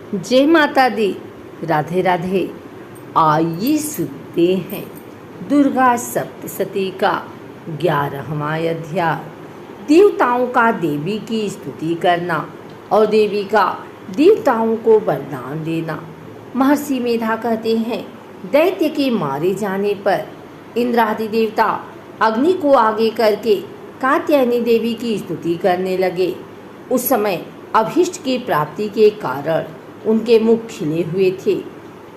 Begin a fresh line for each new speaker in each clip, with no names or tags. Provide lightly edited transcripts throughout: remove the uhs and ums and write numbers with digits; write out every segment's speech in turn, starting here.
जय माता दी, राधे राधे। आइए सुनते हैं दुर्गा सप्तशती का 11वां अध्याय, देवताओं का देवी की स्तुति करना और देवी का देवताओं को वरदान देना। महर्षि मेधा कहते हैं, दैत्य के मारे जाने पर इंद्रादि देवता अग्नि को आगे करके कात्यायनी देवी की स्तुति करने लगे। उस समय अभीष्ट की प्राप्ति के कारण उनके मुख खिले हुए थे।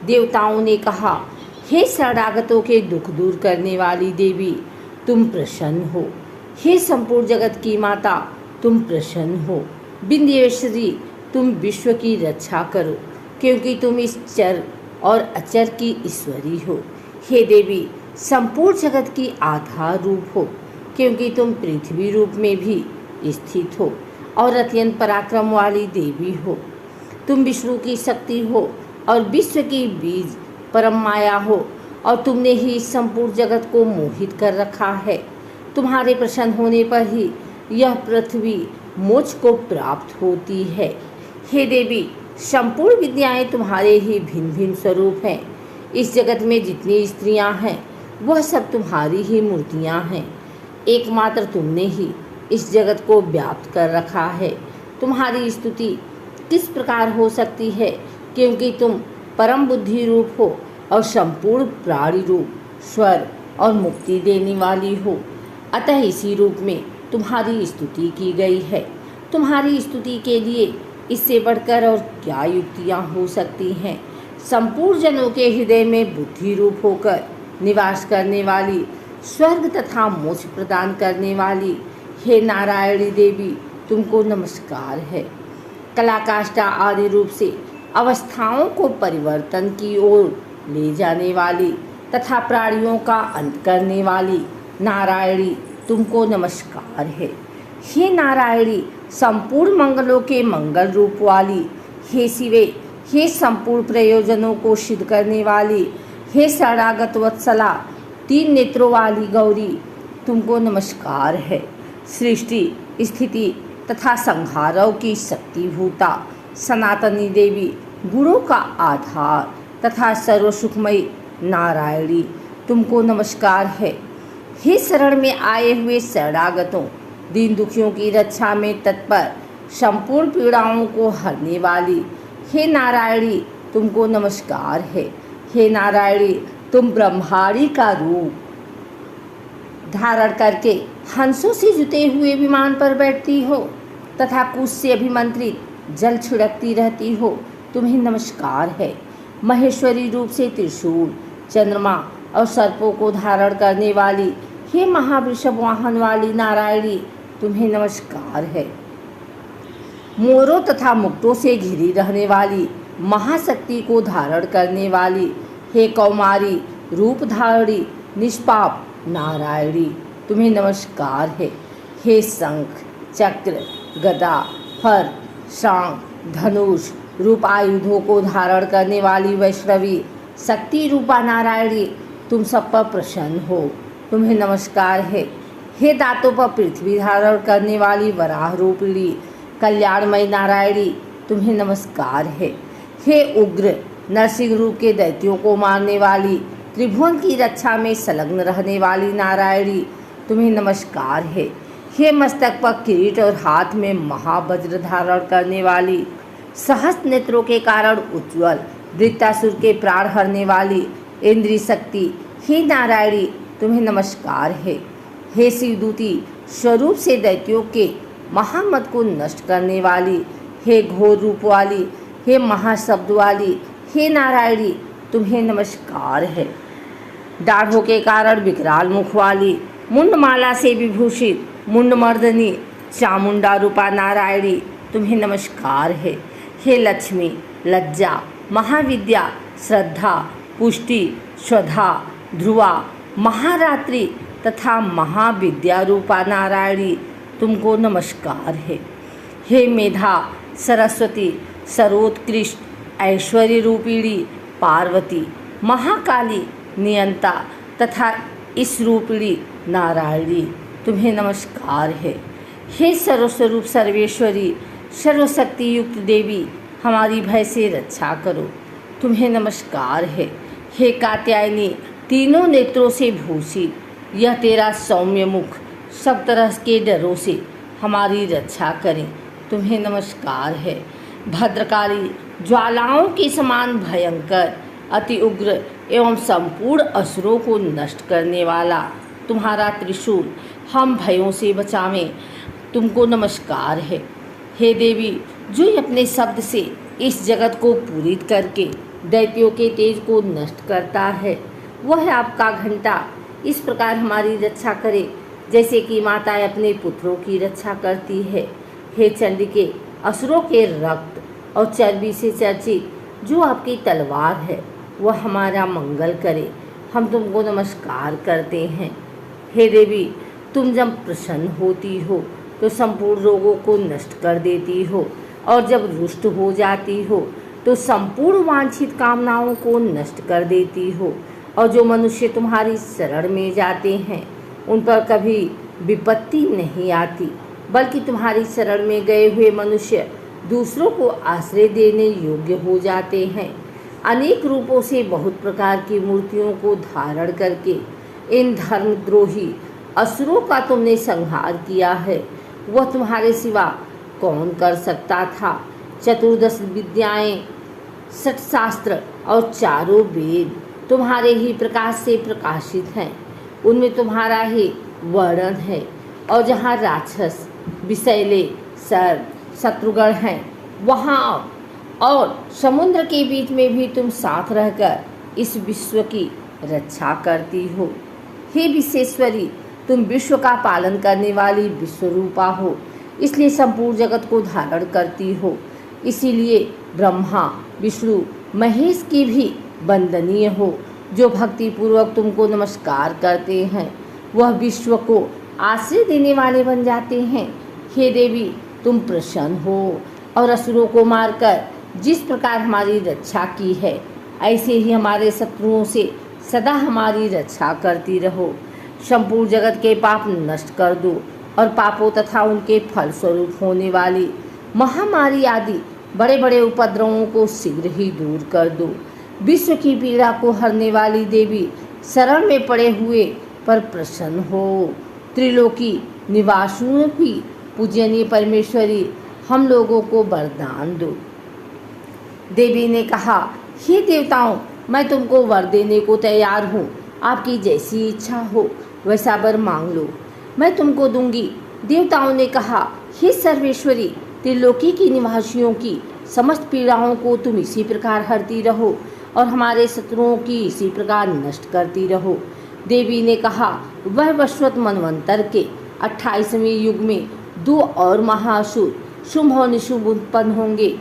देवताओं ने कहा, हे शरणागतों के दुख दूर करने वाली देवी, तुम प्रसन्न हो। हे संपूर्ण जगत की माता, तुम प्रसन्न हो। विंध्येश्वरी, तुम विश्व की रक्षा करो, क्योंकि तुम इस चर और अचर की ईश्वरी हो। हे देवी, संपूर्ण जगत की आधार रूप हो, क्योंकि तुम पृथ्वी रूप में भी स्थित हो और अत्यंत पराक्रम वाली देवी हो। तुम विष्णु की शक्ति हो और विश्व की बीज परम माया हो, और तुमने ही संपूर्ण जगत को मोहित कर रखा है। तुम्हारे प्रसन्न होने पर ही यह पृथ्वी मोक्ष को प्राप्त होती है। हे देवी, संपूर्ण विद्याएं तुम्हारे ही भिन्न भिन्न स्वरूप हैं। इस जगत में जितनी स्त्रियां हैं वह सब तुम्हारी ही मूर्तियां हैं। एकमात्र तुमने ही इस जगत को व्याप्त कर रखा है। तुम्हारी स्तुति किस प्रकार हो सकती है, क्योंकि तुम परम बुद्धि रूप हो और संपूर्ण प्राणी रूप, स्वर और मुक्ति देने वाली हो। अतः इसी रूप में तुम्हारी स्तुति की गई है। तुम्हारी स्तुति के लिए इससे बढ़कर और क्या युक्तियाँ हो सकती हैं। संपूर्ण जनों के हृदय में बुद्धि रूप होकर निवास करने वाली, स्वर्ग तथा मोक्ष प्रदान करने वाली, हे नारायणी देवी, तुमको नमस्कार है। कलाकाष्ठा आदि रूप से अवस्थाओं को परिवर्तन की ओर ले जाने वाली तथा प्राणियों का अंत करने वाली नारायणी, तुमको नमस्कार है। हे नारायणी, संपूर्ण मंगलों के मंगल रूप वाली, हे शिवे, हे संपूर्ण प्रयोजनों को सिद्ध करने वाली, हे शरणागत वत्सला, 3 नेत्रों वाली गौरी, तुमको नमस्कार है। सृष्टि, स्थिति तथा संहारों की शक्तिभूता सनातनी देवी, गुणों का आधार तथा सर्वसुखमयी नारायणी, तुमको नमस्कार है। हे शरण में आए हुए शरणागतों, दीन दुखियों की रक्षा में तत्पर, संपूर्ण पीड़ाओं को हरने वाली, हे नारायणी, तुमको नमस्कार है। हे नारायणी, तुम ब्रह्माणी का रूप धारण करके हंसों से जुते हुए विमान पर बैठती हो तथा कुश से अभिमंत्रित जल छिड़कती रहती हो, तुम्हें नमस्कार है। महेश्वरी रूप से त्रिशूल, चंद्रमा और सर्पों को धारण करने वाली, हे महावृषभ वाहन वाली नारायणी, तुम्हें नमस्कार है। मोरों तथा मुक्तों से घिरी रहने वाली, महाशक्ति को धारण करने वाली, हे कौमारी रूप धारणी निष्पाप नारायणी, तुम्हें नमस्कार है। हे शंख, चक्र, गदा, फर, शांग, धनुष रूप आयुधों को धारण करने वाली वैष्णवी शक्ति रूपा नारायणी, तुम सब पर प्रसन्न हो, तुम्हें नमस्कार है। हे दांतों पर पृथ्वी धारण करने वाली वराह रूपिणी कल्याणमयी नारायणी, तुम्हें नमस्कार है। हे उग्र नरसिंह रूप के दैत्यों को मारने वाली, त्रिभुवन की रक्षा में संलग्न रहने वाली नारायणी, तुम्हें नमस्कार है। हे मस्तक पर किरीट और हाथ में महावज्र धारण करने वाली, सहस्त्र नेत्रों के कारण उज्ज्वल, वृत्तासुर के प्राण हरने वाली इंद्रिय शक्ति, हे नारायणी, तुम्हें नमस्कार है। हे शिवदूती स्वरूप से दैत्यों के महामत को नष्ट करने वाली, हे घोर रूप वाली, हे महाशब्द वाली, हे नारायणी, तुम्हें नमस्कार है। दाढ़ों के कारण विकराल मुख वाली, मुंडमाला से विभूषित मुंडमर्दनी चामुंडा रूपा नारायणी, तुम्हें नमस्कार है। हे लक्ष्मी, लज्जा, महाविद्या, श्रद्धा, पुष्टि, श्रद्धा, ध्रुवा, महारात्रि तथा महाविद्या रूपा नारायणी, तुमको नमस्कार है। हे मेधा, सरस्वती, सर्वोत्कृष्ट ऐश्वर्य रूपिणी पार्वती, महाकाली, नियंता तथा इस रूपिणी नारायणी, तुम्हें नमस्कार है। हे सर्वस्वरूप सर्वेश्वरी, सर्वशक्ति युक्त देवी, हमारी भय से रक्षा करो। तुम्हें नमस्कार है, हे कात्यायनी, तीनों नेत्रों से भूषित, यह तेरा सौम्य मुख सब तरह के डरों से हमारी रक्षा करें। तुम्हें नमस्कार है। भद्रकाली, ज्वालाओं के समान भयंकर, अति उग्र एवं संपूर्ण असुरों को नष्ट करने वाला तुम्हारा त्रिशूल हम भयों से बचावें। तुमको नमस्कार है। हे देवी, जो अपने शब्द से इस जगत को पूरित करके दैत्यों के तेज को नष्ट करता है, वह आपका घंटा इस प्रकार हमारी रक्षा करे जैसे कि माता अपने पुत्रों की रक्षा करती है। हे चंडिके, असुरों के रक्त और चर्बी से चर्चित जो आपकी तलवार है, वह हमारा मंगल करे। हम तुमको नमस्कार करते हैं। हे देवी, तुम जब प्रसन्न होती हो तो संपूर्ण रोगों को नष्ट कर देती हो, और जब रुष्ट हो जाती हो तो संपूर्ण वांछित कामनाओं को नष्ट कर देती हो। और जो मनुष्य तुम्हारी शरण में जाते हैं उन पर कभी विपत्ति नहीं आती, बल्कि तुम्हारी शरण में गए हुए मनुष्य दूसरों को आश्रय देने योग्य हो जाते हैं। अनेक रूपों से बहुत प्रकार की मूर्तियों को धारण करके इन धर्मद्रोही असुरों का तुमने संहार किया है। वह तुम्हारे सिवा कौन कर सकता था। चतुर्दश विद्याएं, 60 शास्त्र और चारों वेद तुम्हारे ही प्रकाश से प्रकाशित हैं। उनमें तुम्हारा ही वर्णन है। और जहाँ राक्षस, विषैले, सर्प, शत्रुगण हैं, वहाँ और समुद्र के बीच में भी तुम साथ रहकर इस विश्व की रक्षा करती हो। हे विश्वेश्वरी, तुम विश्व का पालन करने वाली विश्वरूपा हो, इसलिए संपूर्ण जगत को धारण करती हो। इसीलिए ब्रह्मा, विष्णु, महेश की भी वंदनीय हो। जो भक्ति पूर्वक तुमको नमस्कार करते हैं वह विश्व को आश्रय देने वाले बन जाते हैं। हे देवी, तुम प्रसन्न हो और असुरों को मारकर जिस प्रकार हमारी रक्षा की है, ऐसे ही हमारे शत्रुओं से सदा हमारी रक्षा करती रहो। संपूर्ण जगत के पाप नष्ट कर दो और पापों तथा उनके फलस्वरूप होने वाली महामारी आदि बड़े बड़े उपद्रवों को शीघ्र ही दूर कर दो। विश्व की पीड़ा को हरने वाली देवी, शरण में पड़े हुए पर प्रसन्न हो। त्रिलोकी निवासियों की पूजनीय परमेश्वरी, हम लोगों को वरदान दो। देवी ने कहा, हे देवताओं, मैं तुमको वर देने को तैयार हूँ। आपकी जैसी इच्छा हो वैसा वर मांग लो, मैं तुमको दूंगी। देवताओं ने कहा, हे सर्वेश्वरी, त्रिलोकी की निवासियों की समस्त पीड़ाओं को तुम इसी प्रकार हरती रहो और हमारे शत्रुओं की इसी प्रकार नष्ट करती रहो। देवी ने कहा, वह वैवस्वत मनवंतर के 28वें युग में 2 और महाअसुर शुंभ और निशुंभ उत्पन्न होंगे।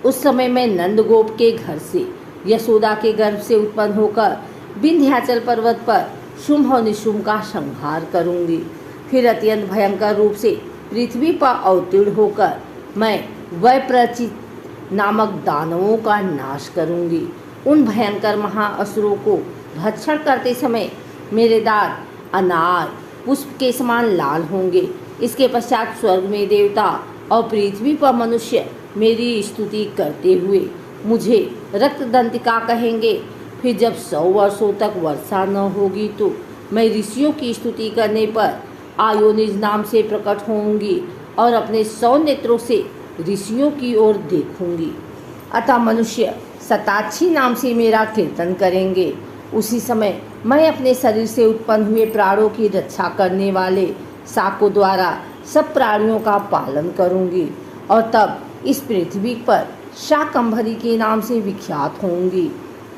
उस समय मैं नंदगोप के घर से, यशोदा के गर्भ से उत्पन्न होकर विंध्याचल पर्वत पर शुंभ और निशुंभ का संहार करूंगी। फिर अत्यंत भयंकर रूप से पृथ्वी पर अवतीर्ण होकर मैं वैप्रचित नामक दानवों का नाश करूंगी। उन भयंकर महाअसुरों को भक्षण करते समय मेरे दांत अनार पुष्प के समान लाल होंगे। इसके पश्चात स्वर्ग में देवता और पृथ्वी पर मनुष्य मेरी स्तुति करते हुए मुझे रक्तदंतिका कहेंगे। फिर जब 100 वर्षों तक वर्षा न होगी तो मैं ऋषियों की स्तुति करने पर आयोनिज नाम से प्रकट होंगी और अपने 100 नेत्रों से ऋषियों की ओर देखूंगी। अतः मनुष्य शताक्षी नाम से मेरा कीर्तन करेंगे। उसी समय मैं अपने शरीर से उत्पन्न हुए प्राणों की रक्षा करने वाले शाकों द्वारा सब प्राणियों का पालन करूंगी और तब इस पृथ्वी पर शाकंभरी के नाम से विख्यात होंगी।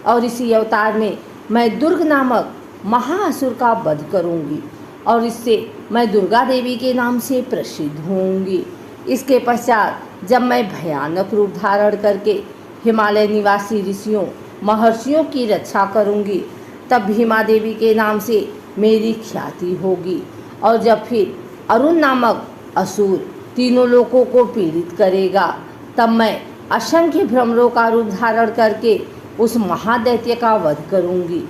और इसी अवतार में मैं दुर्ग नामक महाअसुर का वध करूंगी और इससे मैं दुर्गा देवी के नाम से प्रसिद्ध होंगी। इसके पश्चात जब मैं भयानक रूप धारण करके हिमालय निवासी ऋषियों महर्षियों की रक्षा करूंगी, तब भीमा देवी के नाम से मेरी ख्याति होगी। और जब फिर अरुण नामक असुर तीनों लोकों को पीड़ित करेगा, तब मैं असंख्य भ्रमरों का रूप धारण करके उस महादैत्य का वध करूंगी।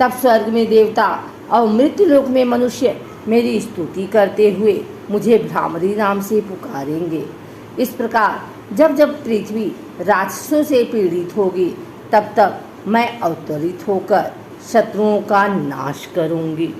तब स्वर्ग में देवता और मृत्युलोक में मनुष्य मेरी स्तुति करते हुए मुझे भ्रामरी नाम से पुकारेंगे। इस प्रकार जब जब पृथ्वी राक्षसों से पीड़ित होगी, तब तक मैं अवतरित होकर शत्रुओं का नाश करूंगी।